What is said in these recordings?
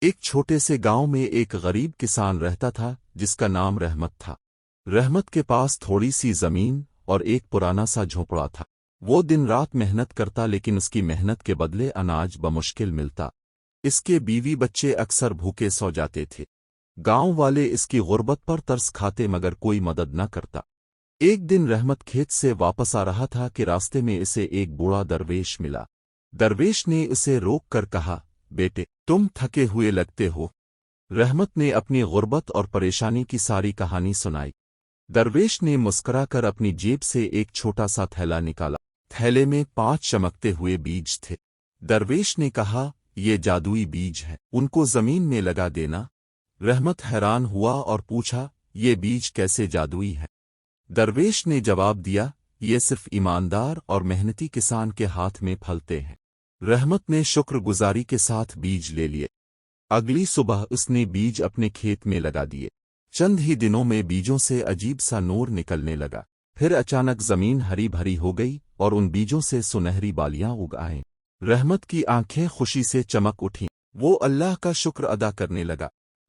ایک چھوٹے سے گاؤں میں ایک غریب کسان رہتا تھا جس کا نام رحمت تھا۔ رحمت کے پاس تھوڑی سی زمین اور ایک پرانا سا جھونپڑا تھا۔ وہ دن رات محنت کرتا لیکن اس کی محنت کے بدلے اناج بمشکل ملتا۔ اس کے بیوی بچے اکثر بھوکے سو جاتے تھے۔ گاؤں والے اس کی غربت پر ترس کھاتے مگر کوئی مدد نہ کرتا۔ ایک دن رحمت کھیت سے واپس آ رہا تھا کہ راستے میں اسے ایک بوڑھا درویش ملا۔ درویش نے اسے روک کر کہا، بیٹے تم تھکے ہوئے لگتے ہو۔ رحمت نے اپنی غربت اور پریشانی کی ساری کہانی سنائی۔ درویش نے مسکرا کر اپنی جیب سے ایک چھوٹا سا تھیلا نکالا۔ تھیلے میں 5 چمکتے ہوئے بیج تھے۔ درویش نے کہا، یہ جادوئی بیج ہے، ان کو زمین میں لگا دینا۔ رحمت حیران ہوا اور پوچھا، یہ بیج کیسے جادوئی ہے؟ درویش نے جواب دیا، یہ صرف ایماندار اور محنتی کسان کے ہاتھ میں پھلتے ہیں۔ رحمت نے شکر گزاری کے ساتھ بیج لے لیے۔ اگلی صبح اس نے بیج اپنے کھیت میں لگا دیے۔ چند ہی دنوں میں بیجوں سے عجیب سا نور نکلنے لگا۔ پھر اچانک زمین ہری بھری ہو گئی اور ان بیجوں سے سنہری بالیاں اگ آئیں۔ رحمت کی آنکھیں خوشی سے چمک اٹھیں۔ وہ اللہ کا شکر ادا کرنے لگا۔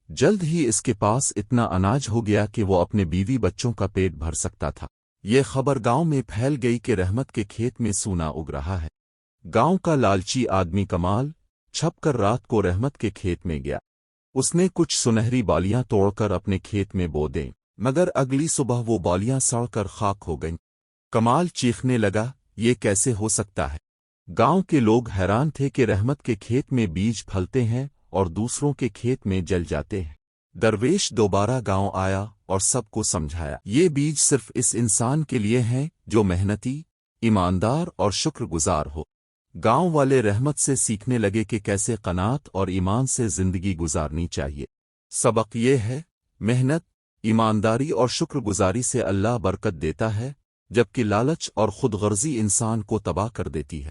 جلد ہی اس کے پاس اتنا اناج ہو گیا کہ وہ اپنے بیوی بچوں کا پیٹ بھر سکتا تھا۔ یہ خبر گاؤں میں پھیل گئی کہ رحمت کے کھیت میں سونا اگ رہا ہے۔ گاؤں کا لالچی آدمی کمال چھپ کر رات کو رحمت کے کھیت میں گیا۔ اس نے کچھ سنہری بالیاں توڑ کر اپنے کھیت میں بو دیں، مگر اگلی صبح وہ بالیاں سڑ کر خاک ہو گئیں۔ کمال چیخنے لگا، یہ کیسے ہو سکتا ہے؟ گاؤں کے لوگ حیران تھے کہ رحمت کے کھیت میں بیج پھلتے ہیں اور دوسروں کے کھیت میں جل جاتے ہیں۔ درویش دوبارہ گاؤں آیا اور سب کو سمجھایا، یہ بیج صرف اس انسان کے لیے ہیں جو محنتی، ایماندار اور شکر گزار ہو۔ گاؤں والے رحمت سے سیکھنے لگے کہ کیسے قناعت اور ایمان سے زندگی گزارنی چاہیے۔ سبق یہ ہے، محنت، ایمانداری اور شکر گزاری سے اللہ برکت دیتا ہے، جبکہ لالچ اور خود غرضی انسان کو تباہ کر دیتی ہے۔